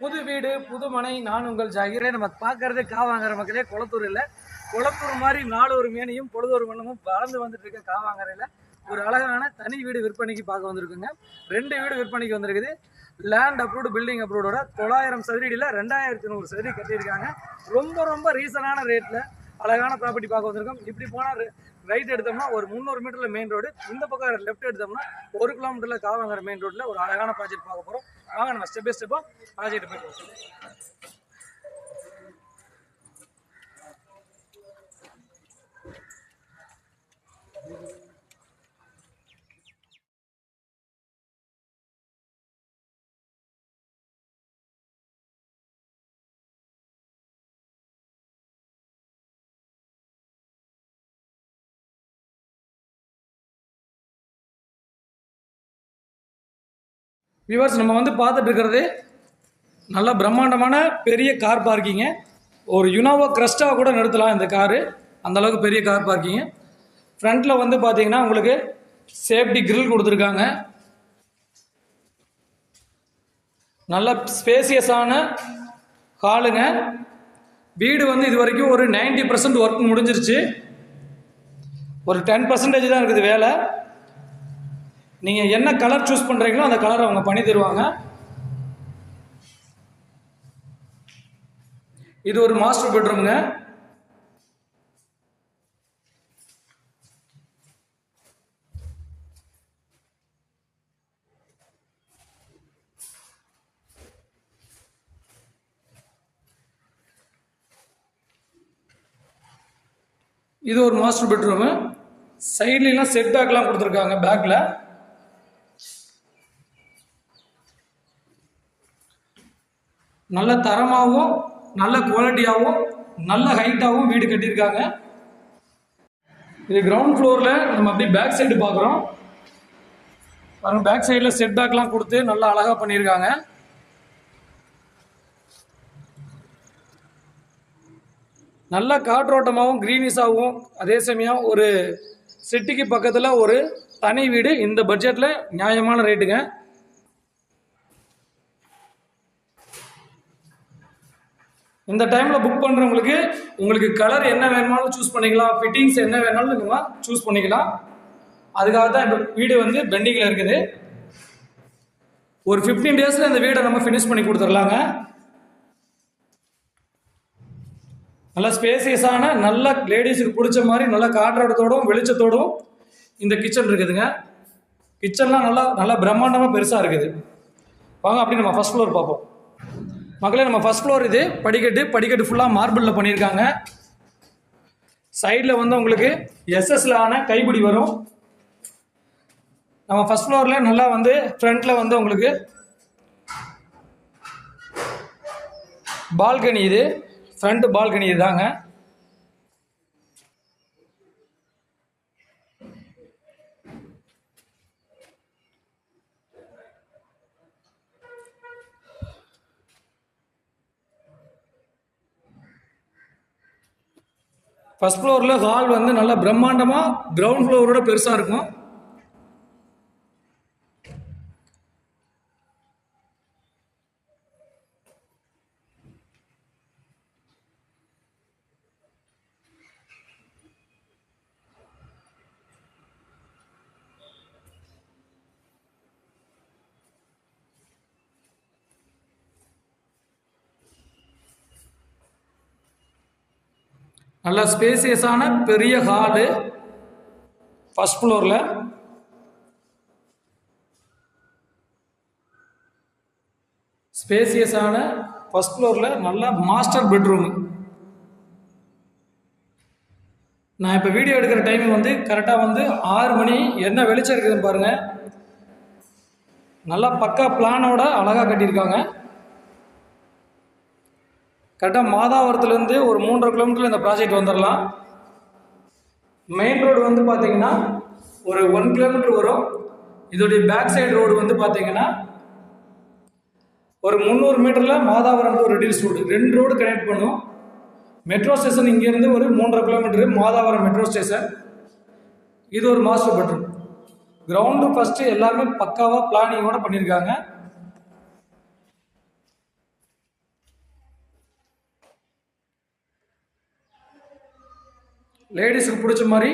புது வீடு புது மனை. நான் உங்கள் ஜாகிரே. நம்ம பார்க்கறது காவாங்கரை மக்களே, குளத்தூர் இல்லை. குளத்தூர் மாதிரி நாலொரு மேனியும் பொழுதொரு மண்ணமும் வளர்ந்து வந்துட்டு இருக்க காவாங்கரையில் ஒரு அழகான தனி வீடு விற்பனைக்கு பார்க்க வந்திருக்குங்க. 2 வீடு விற்பனைக்கு வந்திருக்குது. லேண்ட் அப்ரூவ்டு, பில்டிங் அப்ரூவோட 900 சதுரடியில் 2100 சதுரடி கட்டியிருக்காங்க. ரொம்ப ரொம்ப ரீசனான ரேட்டில் அழகான ப்ராப்பர்ட்டி பார்க்க வந்திருக்கோம். இப்படி போனால் ரைட் எடுத்தோம்னா ஒரு 300 மீட்டரில் மெயின் ரோடு, இந்த பக்கம் லெஃப்ட் எடுத்தோம்னா 1 கிலோமீட்டரில் காவாங்கரை மெயின் ரோட்டில் ஒரு அழகான ப்ராஜெக்ட் பார்க்க போகிறோம். வாங்க நம்ம ஸ்டெப் பை ஸ்டெப்பாக ப்ராஜெக்ட் போய்ட்டு. வியூவர்ஸ், நம்ம வந்து பார்த்துட்டு இருக்கிறது நல்ல பிரம்மாண்டமான பெரிய கார் பார்க்கிங்கு. ஒரு யுனாவோ கிரஸ்டா கூட நிறுத்தலாம் இந்த காரு, அந்தளவுக்கு பெரிய கார் பார்க்கிங்கு. ஃப்ரண்ட்டில் வந்து பார்த்தீங்கன்னா உங்களுக்கு சேஃப்டி கிரில் கொடுத்துருக்காங்க. நல்ல ஸ்பேசியஸான ஹாலுங்க. வீடு வந்து இது வரைக்கும் ஒரு 90% ஒர்க் முடிஞ்சிருச்சு. ஒரு 10% தான் இருக்குது வேலை. நீங்கள் என்ன கலர் சூஸ் பண்ணுறீங்களோ அந்த கலரை அவங்க பண்ணி தருவாங்க. இது ஒரு மாஸ்டர் பெட்ரூமுங்க. இது ஒரு மாஸ்டர் பெட்ரூமு. சைட்லாம் செட் பேக்லாம் கொடுத்துருக்காங்க. பேக்கில் நல்ல தரமாகவும் நல்ல குவாலிட்டியாகவும் நல்ல ஹைட்டாகவும் வீடு கட்டியிருக்காங்க. இது கிரவுண்ட் ஃப்ளோரில் நம்ம அப்படியே பேக் சைடு பார்க்குறோம். பாருங்க, பேக் சைடில் செட் பேக்லாம் கொடுத்து நல்லா அழகாக பண்ணியிருக்காங்க. நல்ல காற்றோட்டமாகவும் க்ரீனிஷாகவும், அதே சமயம் ஒரு சிட்டிக்கு பக்கத்தில் ஒரு தனி வீடு இந்த பட்ஜெட்டில் நியாயமான ரேட்டுங்க. இந்த டைமில் புக் பண்ணுறவங்களுக்கு உங்களுக்கு கலர் என்ன வேணுமாலும் சூஸ் பண்ணிக்கலாம், ஃபிட்டிங்ஸ் என்ன வேணாலும் நீங்கள் சூஸ் பண்ணிக்கலாம். அதுக்காக தான் இப்போ வீடு வந்து பெண்டிங்கில் இருக்குது. ஒரு 15 டேஸில் இந்த வீடை நம்ம ஃபினிஷ் பண்ணி கொடுத்துடலாங்க. நல்லா ஸ்பேசியஸான, நல்ல லேடிஸுக்கு பிடிச்ச மாதிரி நல்ல காற்றோட்டத்தோடும் வெளிச்சத்தோடும் இந்த கிச்சன் இருக்குதுங்க. கிச்சன்லாம் நல்லா பிரம்மாண்டமாக பெருசாக இருக்குது. வாங்க அப்படி நம்ம ஃபர்ஸ்ட் ஃப்ளோர் பார்ப்போம். மக்களே, நம்ம ஃபர்ஸ்ட் ஃப்ளோர். இது படிக்கட்டு ஃபுல்லாக மார்பிளில் பண்ணியிருக்காங்க. சைடில் வந்து உங்களுக்கு எஸ்எஸ்ல ஆன கைப்பிடி வரும். நம்ம ஃபர்ஸ்ட் ஃப்ளோரில் நல்லா வந்து ஃப்ரண்ட்டில் வந்து உங்களுக்கு பால்கனி, இது ஃப்ரண்ட் பால்கனி இதுதாங்க. ஃபர்ஸ்ட் ஃப்ளோரில் ஹால் வந்து நல்லா பிரம்மாண்டமாக கிரவுண்ட் ஃப்ளோரோட பெருசாக இருக்கும். நல்ல ஸ்பேசியஸான பெரிய ஹாலு ஃபர்ஸ்ட் ஃப்ளோரில். ஸ்பேசியஸான ஃபர்ஸ்ட் ஃப்ளோரில் நல்ல மாஸ்டர் பெட்ரூமு. நான் இப்போ வீடியோ எடுக்கிற டைம் வந்து கரெக்டாக வந்து 6 மணி. என்ன வெளிச்சம் இருக்குதுன்னு பாருங்கள். நல்லா பக்கா பிளானோட அழகாக கட்டியிருக்காங்க. கரெக்டாக மாதாவரத்துலேருந்து ஒரு 3.5 கிலோமீட்டரில் இந்த ப்ராஜெக்ட் வந்துடலாம். மெயின் ரோடு வந்து பார்த்தீங்கன்னா ஒரு 1 கிலோமீட்டர் வரும். இதோடைய பேக் சைடு ரோடு வந்து பார்த்தீங்கன்னா ஒரு 300 மீட்டரில் Madhavaram to riddles road, 2 road connect பண்ணும். மெட்ரோ ஸ்டேஷன் இங்கேருந்து ஒரு 3.5 கிலோமீட்டரு மாதாவரம் மெட்ரோ ஸ்டேஷன். இது ஒரு மாஸ்டர் பெட்ரூம். கிரவுண்டு ஃபஸ்ட்டு எல்லாமே பக்காவாக பிளானிங்கோடு பண்ணியிருக்காங்க. லேடிஸுக்கு பிடிச்ச மாதிரி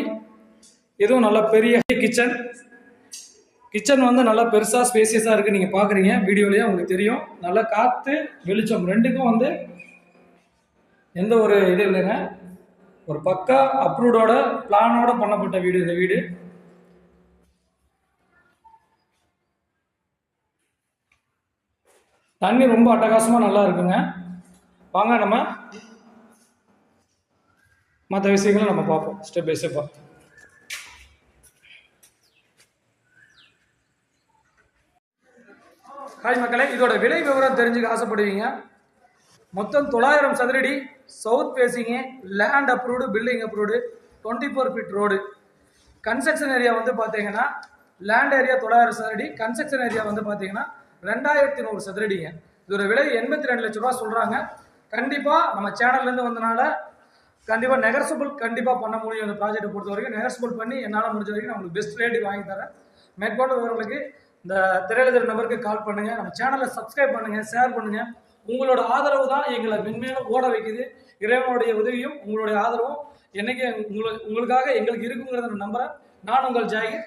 இதுவும் நல்ல பெரிய கிச்சன். கிச்சன் வந்து நல்லா பெருசாக ஸ்பேசியஸாக இருக்குது. நீங்கள் பார்க்குறீங்க வீடியோலேயே உங்களுக்கு தெரியும். நல்லா காற்று வெளிச்சம் ரெண்டுக்கும் வந்து எந்த ஒரு இது இல்லைங்க. ஒரு பக்கா அப்ரூவ்டோட பிளானோட பண்ணப்பட்ட வீடு இந்த வீடு. தண்ணி ரொம்ப அட்டகாசமாக நல்லா இருக்குங்க. வாங்க நம்ம மற்ற விஷயங்களும் நம்ம பார்ப்போம் ஸ்டெப் பை ஸ்டெப்பாக. ஹாய் மக்களே, இதோட விலை விவரம் தெரிஞ்சுக்க ஆசைப்படுவீங்க. மொத்தம் 900 சதுரடி, south facing, land approved, building approved, 24 feet road. Construction area வந்து பார்த்தீங்கன்னா லேண்ட் ஏரியா 900 சதுரடி, கன்ஸ்ட்ரக்ஷன் ஏரியா வந்து பார்த்தீங்கன்னா 2100 சதுரடிங்க. இதோட விலை 82 லட்ச ரூபா சொல்கிறாங்க. கண்டிப்பாக நம்ம சேனல்லேருந்து வந்தனால கண்டிப்பாக நெகர்சபிள் கண்டிப்பாக பண்ண முடியும். இந்த ப்ராஜெக்டை பொறுத்த வரைக்கும் நெகர்சபிள் பண்ணி என்னால் முடிஞ்ச வரைக்கும் நான் உங்களுக்கு பெஸ்ட் ரேட்டு வாங்கி தரேன். மேற்கொண்டு விவரங்களுக்கு இந்த திரையில நம்பருக்கு கால் பண்ணுங்கள். நம்ம சேனலை சப்ஸ்கிரைப் பண்ணுங்கள், ஷேர் பண்ணுங்கள். உங்களோட ஆதரவு தான் எங்களை மென்மேலும் ஓட வைக்குது. இறைவனுடைய உதவியும் உங்களுடைய ஆதரவும் என்னைக்கு உங்களுக்காக எங்களுக்கு இருக்குங்கிறத நம்புகிறேன். நான் உங்கள் ஜாகிர்.